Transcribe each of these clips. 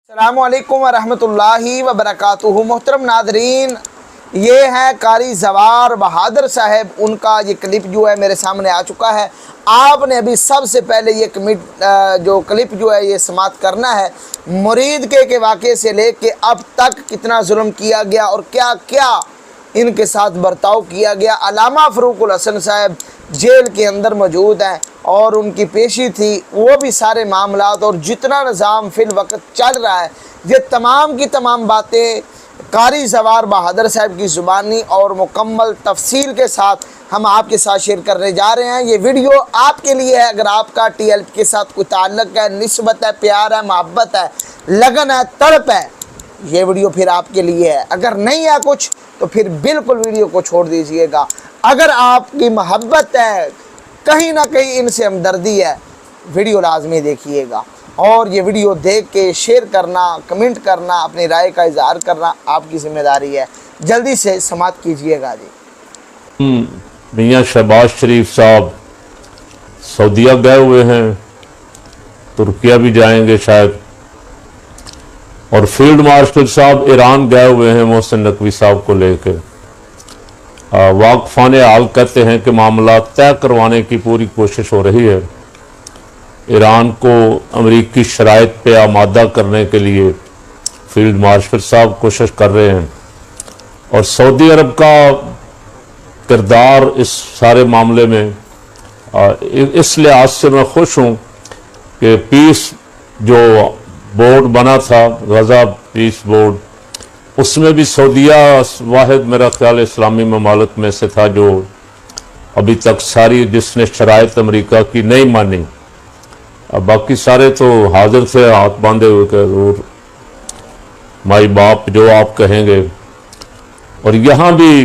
अस्सलामुअलैकुम वरहमतुल्लाहि वबरकातुहू। मोहतरम नादरीन, ये हैं कारी जवार बहादुर साहब। उनका ये क्लिप जो है मेरे सामने आ चुका है। आपने अभी सबसे पहले ये जो क्लिप जो है ये समाप्त करना है। मुरीद के वाक़े से लेके अब तक कितना जुल्म किया गया और क्या क्या इनके साथ बर्ताव किया गया। अल्लामा फ़रूकुल हसन साहब जेल के अंदर मौजूद हैं और उनकी पेशी थी, वो भी सारे मामलात और जितना निज़ाम फिल वक्त चल रहा है, ये तमाम की तमाम बातें कारी जवार बहादुर साहब की ज़ुबानी और मुकम्मल तफसील के साथ हम आपके साथ शेयर करने जा रहे हैं। ये वीडियो आपके लिए है। अगर आपका TLP के साथ कोई ताल्लुक़ है, निस्बत है, प्यार है, मोहब्बत है, लगन है, तड़प है, ये वीडियो फिर आपके लिए है। अगर नहीं है कुछ तो फिर बिल्कुल वीडियो को छोड़ दीजिएगा। अगर आपकी मोहब्बत है, कहीं ना कहीं इनसे हमदर्दी है, वीडियो लाजमी देखिएगा। और ये वीडियो देख के शेयर करना, कमेंट करना, अपनी राय का इजहार करना आपकी जिम्मेदारी है। जल्दी से समाप्त कीजिएगा जी। मियाँ शहबाज शरीफ साहब सऊदीया गए हुए हैं, तुर्किया भी जाएंगे शायद, और फील्ड मार्शल साहब ईरान गए हुए हैं मोहसिन नकवी साहब को लेकर। वाकफान हाल कहते हैं कि मामला तय करवाने की पूरी कोशिश हो रही है। ईरान को अमरीकी शराइत पे आमादा करने के लिए फील्ड मार्शल साहब कोशिश कर रहे हैं, और सऊदी अरब का किरदार इस सारे मामले में इस लिहाज से मैं खुश हूँ कि पीस जो बोर्ड बना था, गजा पीस बोर्ड, उसमें भी सऊदीया वाहिद मेरा ख्याल इस्लामी ममालिक में से था जो अभी तक सारी जिसने शराइत अमेरिका की नहीं मानी। अब बाकी सारे तो हाजिर थे हाथ बांधे हुए के जरूर माई बाप जो आप कहेंगे। और यहाँ भी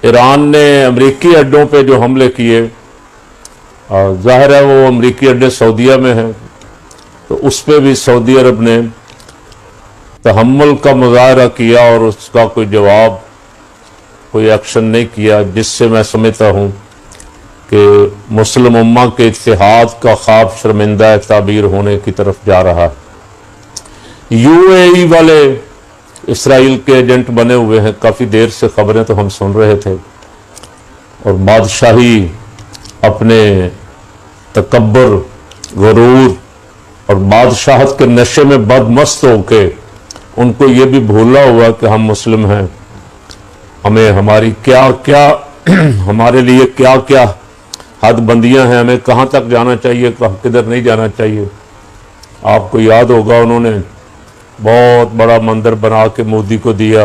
ईरान ने अमेरिकी अड्डों पे जो हमले किए, जाहिर है वो अमेरिकी अड्डे सऊदीया में हैं, तो उस पर भी सऊदी अरब ने तहम्मुल का मुजाहरा किया और उसका कोई जवाब, कोई एक्शन नहीं किया, जिससे मैं समझता हूँ कि मुस्लिम उम्मा के इत्तेहाद का ख्वाब शर्मिंदा ताबीर होने की तरफ जा रहा है। UAE वाले इसराइल के एजेंट बने हुए हैं, काफ़ी देर से खबरें तो हम सुन रहे थे, और बादशाही अपने तकब्बर, गुरूर और बादशाहत के नशे में बदमस्त होके उनको ये भी भूला हुआ कि हम मुस्लिम हैं, हमें हमारी क्या क्या हमारे लिए क्या क्या हद बंदियाँ हैं, हमें कहाँ तक जाना चाहिए, किधर नहीं जाना चाहिए। आपको याद होगा उन्होंने बहुत बड़ा मंदिर बना के मोदी को दिया,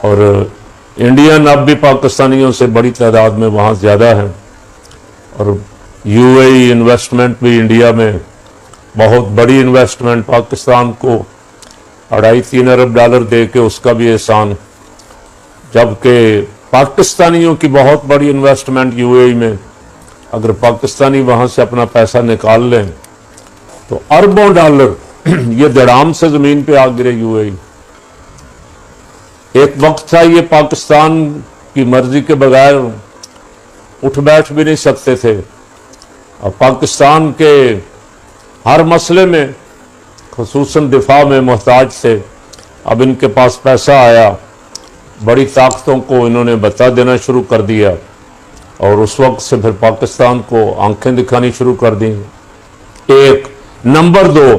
और इंडियन अब भी पाकिस्तानियों से बड़ी तादाद में वहाँ ज़्यादा है, और UAE इन्वेस्टमेंट भी इंडिया में बहुत बड़ी इन्वेस्टमेंट, पाकिस्तान को 2.5-3 अरब डॉलर दे के उसका भी एहसान, जबकि पाकिस्तानियों की बहुत बड़ी इन्वेस्टमेंट UAE में, अगर पाकिस्तानी वहाँ से अपना पैसा निकाल लें तो अरबों डॉलर ये धड़ाम से ज़मीन पे आ गिरे UAE। एक वक्त था ये पाकिस्तान की मर्जी के बगैर उठ बैठ भी नहीं सकते थे, और पाकिस्तान के हर मसले में खुसूसन दिफा में मोहताज थे। अब इनके पास पैसा आया, बड़ी ताकतों को इन्होंने बता देना शुरू कर दिया, और उस वक्त से फिर पाकिस्तान को आंखें दिखानी शुरू कर दी। एक नंबर 2,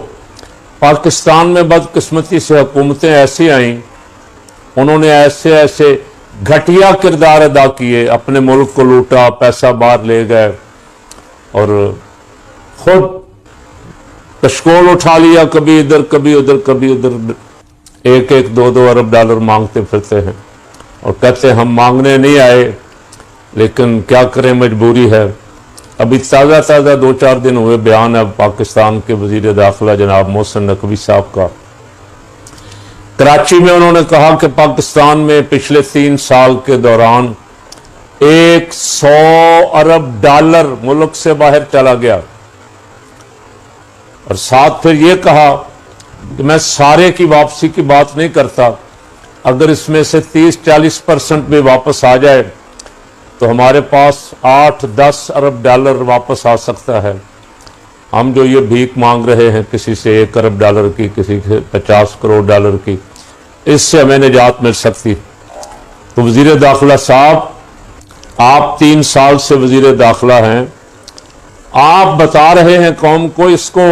पाकिस्तान में बदकिस्मती से हुकूमतें ऐसी आईं, उन्होंने ऐसे ऐसे घटिया किरदार अदा किए, अपने मुल्क को लूटा, पैसा बाहर ले गए, और खुद कशकोल उठा लिया, कभी इधर कभी उधर कभी उधर, 1-2 अरब डॉलर मांगते फिरते हैं, और कहते हैं हम मांगने नहीं आए, लेकिन क्या करें, मजबूरी है। अभी ताज़ा 2-4 दिन हुए बयान है पाकिस्तान के वजीर दाखिला जनाब मोहसिन नकवी साहब का। कराची में उन्होंने कहा कि पाकिस्तान में पिछले 3 साल के दौरान 100 अरब डॉलर मुल्क से बाहर चला गया, और साथ फिर ये कहा कि मैं सारे की वापसी की बात नहीं करता, अगर इसमें से 30-40% भी वापस आ जाए तो हमारे पास 8-10 अरब डॉलर वापस आ सकता है। हम जो ये भीख मांग रहे हैं किसी से 1 अरब डॉलर की, किसी से 50 करोड़ डॉलर की, इससे हमें निजात मिल सकती। तो वज़ीर दाखिला साहब, आप 3 साल से वज़ीर दाखिला हैं, आप बता रहे हैं कौम को, इसको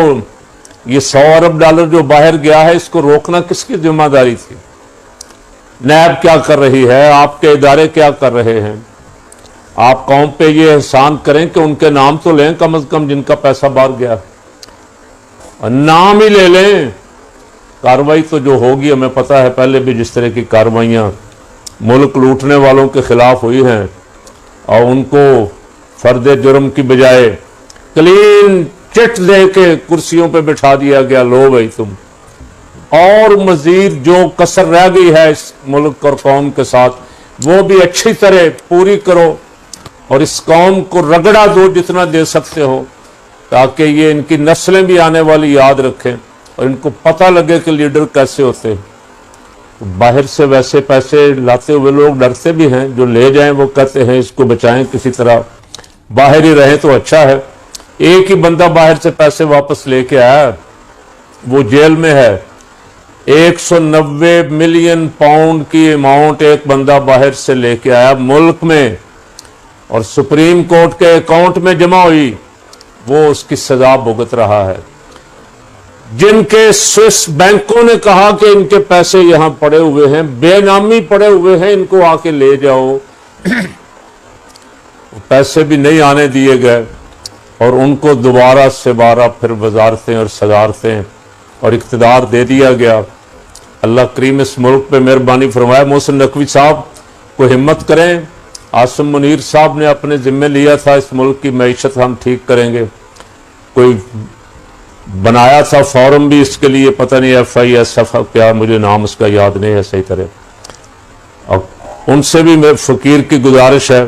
ये 100 अरब डॉलर जो बाहर गया है इसको रोकना किसकी जिम्मेदारी थी? नैब क्या कर रही है? आपके इदारे क्या कर रहे हैं? आप कौम पे ये एहसान करें कि उनके नाम तो लें कम से कम जिनका पैसा बाहर गया, नाम ही ले लें। कार्रवाई तो जो होगी हमें पता है, पहले भी जिस तरह की कार्रवाइयाँ मुल्क लूटने वालों के खिलाफ हुई हैं और उनको फर्द जुर्म की बजाय क्लीन चिट दे के कुर्सियों पे बिठा दिया गया, लो भाई तुम, और मजीद जो कसर रह गई है इस मुल्क और कौम के साथ वो भी अच्छी तरह पूरी करो और इस कौम को रगड़ा दो जितना दे सकते हो, ताकि ये इनकी नस्लें भी आने वाली याद रखें और इनको पता लगे कि लीडर कैसे होते हैं। तो बाहर से वैसे पैसे लाते हुए लोग डरते भी हैं, जो ले जाएं वो कहते हैं इसको बचाएं किसी तरह, बाहर ही रहें तो अच्छा है। एक ही बंदा बाहर से पैसे वापस लेके आया, वो जेल में है। 190 मिलियन पाउंड की अमाउंट एक बंदा बाहर से लेके आया मुल्क में और सुप्रीम कोर्ट के अकाउंट में जमा हुई, वो उसकी सजा भुगत रहा है। जिनके स्विस बैंकों ने कहा कि इनके पैसे यहां पड़े हुए हैं, बेनामी पड़े हुए हैं, इनको आके ले जाओ, पैसे भी नहीं आने दिए गए और उनको दोबारा से बारह फिर वजारतें और सदारतें और इख्तिदार दे दिया गया। अल्लाह करीम इस मुल्क पे मेहरबानी फरमाए। मोहसिन नकवी साहब को हिम्मत करें, आसिम मुनीर साहब ने अपने जिम्मे लिया था इस मुल्क की मईशत हम ठीक करेंगे, कोई बनाया था फॉरम भी इसके लिए, पता नहीं FISF क्या, मुझे नाम उसका याद नहीं है सही तरह। और उनसे भी मेरे फकीर की गुजारिश है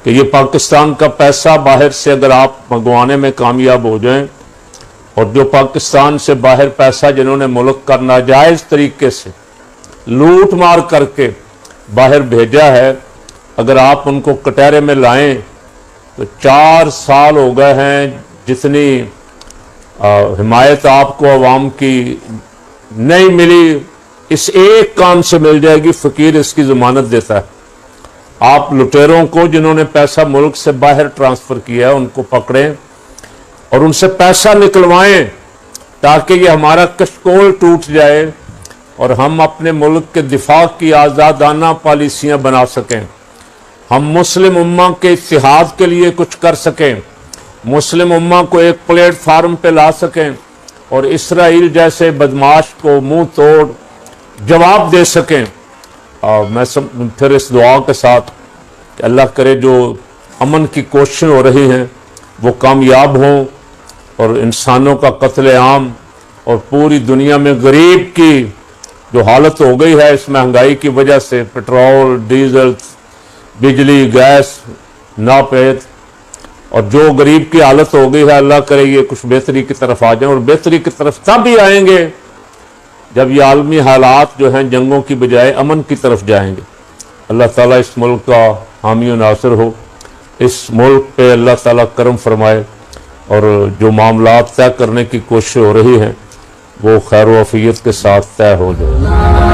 कि ये पाकिस्तान का पैसा बाहर से अगर आप मंगवाने में कामयाब हो जाएं, और जो पाकिस्तान से बाहर पैसा जिन्होंने मुल्क का नाजायज तरीके से लूट मार करके बाहर भेजा है, अगर आप उनको कटहरे में लाएं तो 4 साल हो गए हैं जितनी हिमायत आपको अवाम की नहीं मिली, इस एक काम से मिल जाएगी। फकीर इसकी जमानत देता है। आप लुटेरों को जिन्होंने पैसा मुल्क से बाहर ट्रांसफर किया है उनको पकड़ें और उनसे पैसा निकलवाएं, ताकि ये हमारा कशकोल टूट जाए और हम अपने मुल्क के दिफा की आज़ादाना पॉलिसियां बना सकें, हम मुस्लिम उम्मा के इत्तिहाद के लिए कुछ कर सकें, मुस्लिम उम्मा को एक प्लेटफार्म पे ला सकें और इसराइल जैसे बदमाश को मुंह तोड़ जवाब दे सकें। और मैं फिर इस दुआ के साथ कि अल्लाह करे जो अमन की कोशिशें हो रही हैं वो कामयाब हों और इंसानों का कत्ले आम और पूरी दुनिया में गरीब की जो हालत हो गई है इस महंगाई की वजह से, पेट्रोल, डीजल, बिजली, गैस नापेद, और जो गरीब की हालत हो गई है, अल्लाह करे ये कुछ बेहतरी की तरफ आ जाए। और बेहतरी की तरफ तब भी आएंगे जब ये आलमी हालात जो हैं जंगों की बजाय अमन की तरफ जाएंगे। अल्लाह ताला इस मुल्क का हामी व नासिर हो, इस मुल्क पे अल्लाह ताला करम फरमाए और जो मामलात तय करने की कोशिश हो रही हैं वो खैर व आफियत के साथ तय हो जाए।